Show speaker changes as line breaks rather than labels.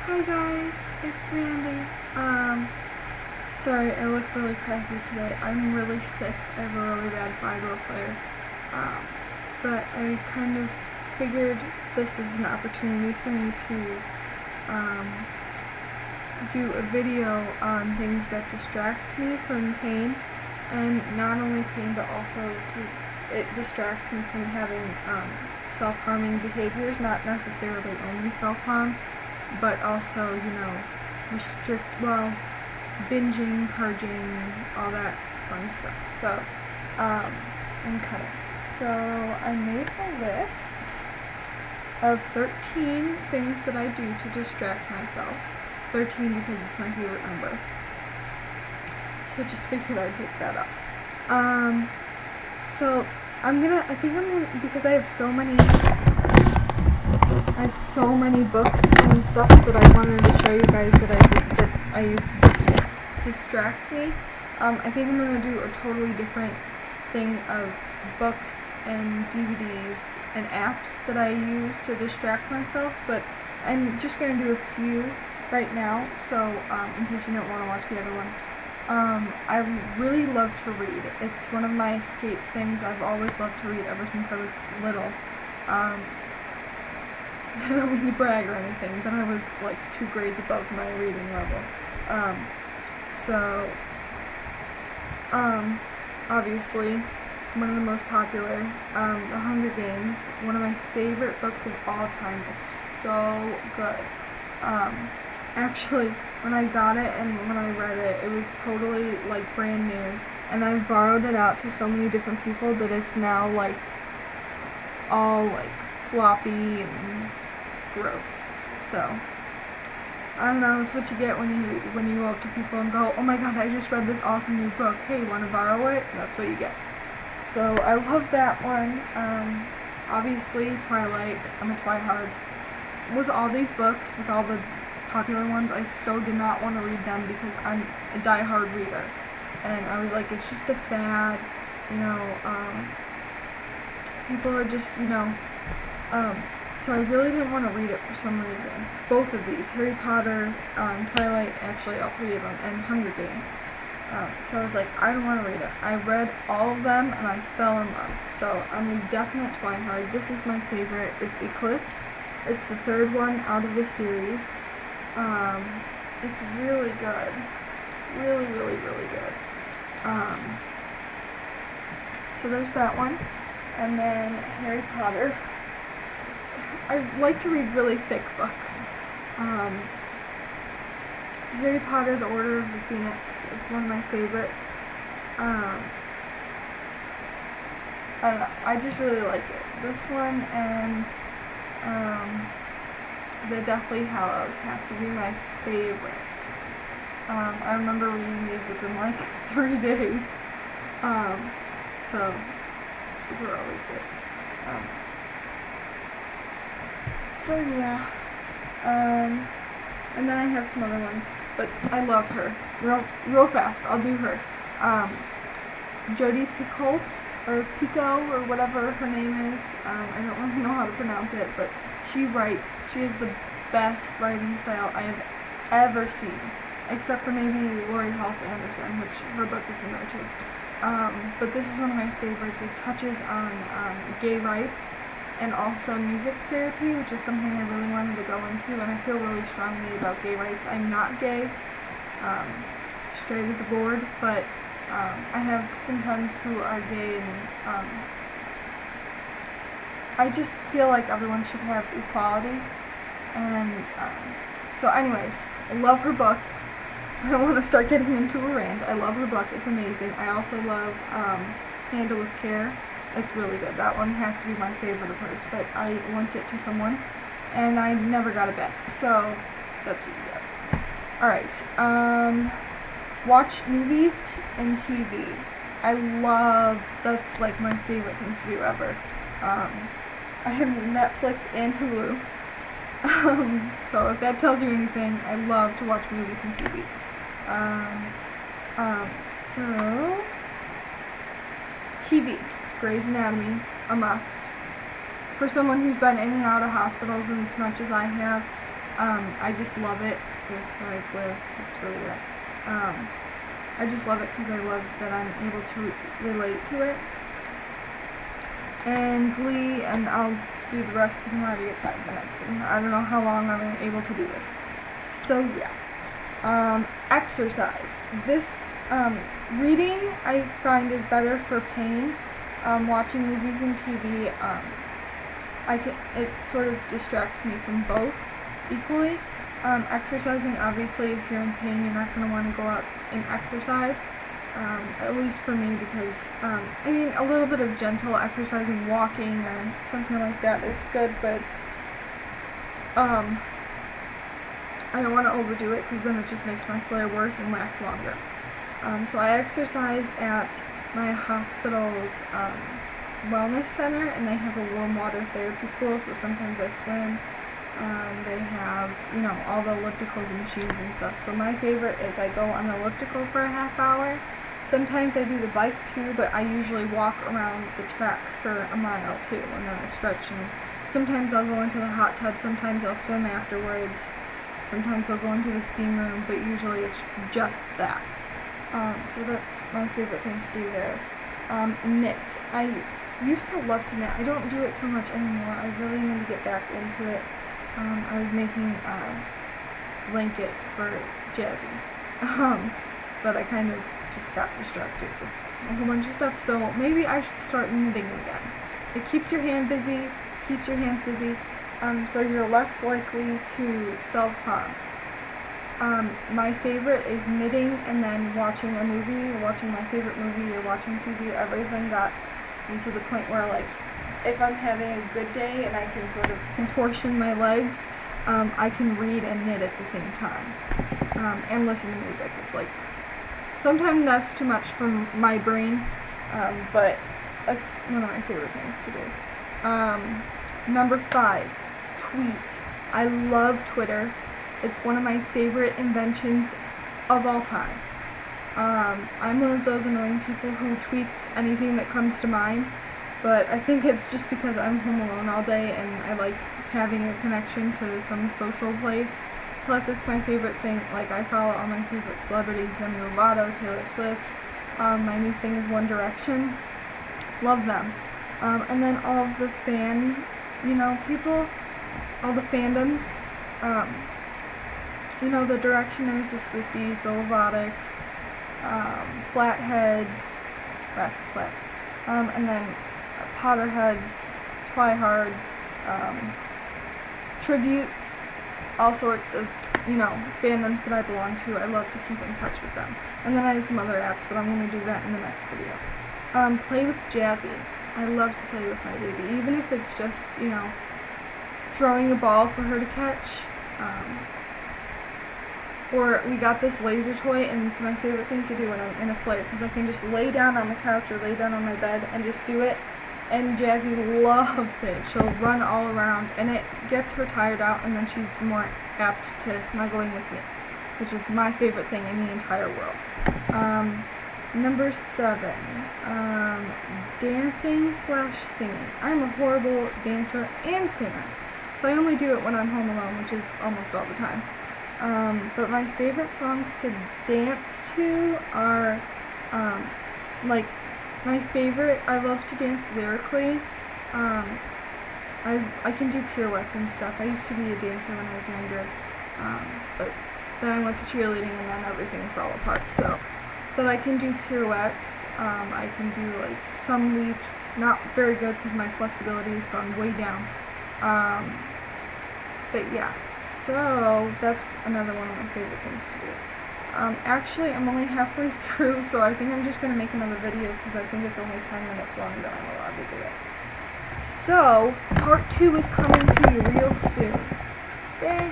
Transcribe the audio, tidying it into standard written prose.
Hi guys, it's Mandie. Sorry, I look really crappy today. I'm really sick. I have a really bad viral flare. But I kind of figured this is an opportunity for me to do a video on things that distract me from pain, and not only pain but also it distracts me from having self-harming behaviors, not necessarily only self-harm, but also, binging, purging, all that fun stuff. So, I'm cutting. So, I made a list of 13 things that I do to distract myself. 13 because it's my favorite number. So, I just figured I'd take that up. So, because I have so many books and stuff that I wanted to show you guys that I use to distract me. I think I'm going to do a totally different thing of books and DVDs and apps that I use to distract myself, but I'm just going to do a few right now, so in case you don't want to watch the other one. I really love to read. It's one of my escape things. I've always loved to read ever since I was little. I don't mean to brag or anything, but I was like 2 grades above my reading level. Obviously, one of the most popular, The Hunger Games, one of my favorite books of all time. It's so good. Actually, when I got it and when I read it, it was totally like brand new, and I've borrowed it out to so many different people that it's now like all like floppy and gross. So I don't know, it's what you get when you go up to people and go, oh my god, I just read this awesome new book, hey, wanna borrow it? That's what you get. So I love that one. Obviously Twilight, I'm a twihard. With all these books, with all the popular ones, I so did not want to read them because I'm a diehard reader, and I was like, it's just a fad, people are just, so I really didn't want to read it for some reason. Both of these, Harry Potter, Twilight, actually all 3 of them, and Hunger Games. So I was like, I don't want to read it. I read all of them and I fell in love. So I'm a definite twihard. This is my favorite. It's Eclipse. It's the 3rd one out of the series. It's really good. Really, really, really good. So there's that one. And then Harry Potter. I like to read really thick books. Harry Potter, The Order of the Phoenix. It's one of my favorites. I don't know. I just really like it. This one and The Deathly Hallows have to be my favorites. I remember reading these within like 3 days. So these are always good. So yeah. And then I have some other ones, but I love her. Real fast, I'll do her. Jodi Picoult, or whatever her name is. I don't really know how to pronounce it, but she has the best writing style I have ever seen, except for maybe Laurie Halse Anderson, which her book is in there too. But this is one of my favorites. It touches on gay rights and also music therapy, which is something I really wanted to go into, and I feel really strongly about gay rights. I'm not gay, straight as a board, but I have some friends who are gay, and I just feel like everyone should have equality. And so anyways, I love her book. I don't want to start getting into a rant. I love her book. It's amazing. I also love Handle with Care. It's really good. That one has to be my favorite of hers, but I lent it to someone and I never got it back. So that's what you get. Alright. Watch movies and TV. That's like my favorite thing to do ever. I have Netflix and Hulu. So if that tells you anything, I love to watch movies and TV. So TV. Grey's Anatomy, a must. For someone who's been in and out of hospitals as much as I have, I just love it. Oh, sorry, glare. It's really red. I just love it because I love that I'm able to relate to it. And Glee, and I'll do the rest because I'm already at 5 minutes, and I don't know how long I'm able to do this. So yeah. Exercise. This, reading I find is better for pain. Watching movies and TV, it sort of distracts me from both equally. Exercising, obviously, if you're in pain, you're not going to want to go out and exercise. At least for me, because, I mean, a little bit of gentle exercising, walking, or something like that is good, but, I don't want to overdo it, because then it just makes my flare worse and lasts longer. So I exercise at my hospital's, wellness center, and they have a warm water therapy pool, so sometimes I swim. They have, you know, all the ellipticals and machines and stuff. So my favorite is I go on the elliptical for a half hour. Sometimes I do the bike too, but I usually walk around the track for a mile too, and then I stretch. And sometimes I'll go into the hot tub, sometimes I'll swim afterwards, sometimes I'll go into the steam room, but usually it's just that. So that's my favorite thing to do there. Knit. I used to love to knit. I don't do it so much anymore. I really need to get back into it. I was making a blanket for Jazzy, but I kind of just got distracted with a whole bunch of stuff, so maybe I should start knitting again. It keeps your hands busy, so you're less likely to self-harm. My favorite is knitting and then watching a movie, or watching my favorite movie, or watching TV. I've even got into the point where, like, if I'm having a good day and I can sort of contortion my legs, I can read and knit at the same time, and listen to music. It's like, sometimes that's too much for my brain, but that's one of my favorite things to do. Number 5, tweet. I love Twitter. It's one of my favorite inventions of all time. I'm one of those annoying people who tweets anything that comes to mind, but I think it's just because I'm home alone all day and I like having a connection to some social place. Plus, it's my favorite thing. Like, I follow all my favorite celebrities: Demi Lovato, Taylor Swift. My new thing is One Direction. Love them. And then all of the people, all the fandoms. The Directioners, the Swifties, the Lovatics, Flatheads, Rascal Flats, and then Potterheads, Twihards, Tributes, all sorts of, fandoms that I belong to. I love to keep in touch with them. And then I have some other apps, but I'm going to do that in the next video. Play with Jazzy. I love to play with my baby, even if it's just, throwing a ball for her to catch. Or we got this laser toy, and it's my favorite thing to do when I'm in a flare, because I can just lay down on the couch or lay down on my bed and just do it, and Jazzy loves it. She'll run all around, and it gets her tired out, and then she's more apt to snuggling with me, which is my favorite thing in the entire world. Number 7, dancing/singing. I'm a horrible dancer and singer, so I only do it when I'm home alone, which is almost all the time. But my favorite songs to dance to are, I love to dance lyrically. I can do pirouettes and stuff. I used to be a dancer when I was younger, but then I went to cheerleading and then everything fell apart, so. But I can do pirouettes. I can do, some leaps. Not very good because my flexibility has gone way down. But yeah, so that's another one of my favorite things to do. Actually, I'm only halfway through, so I think I'm just going to make another video because I think it's only 10 minutes long that I'm allowed to do it. So, part 2 is coming to you real soon. Okay?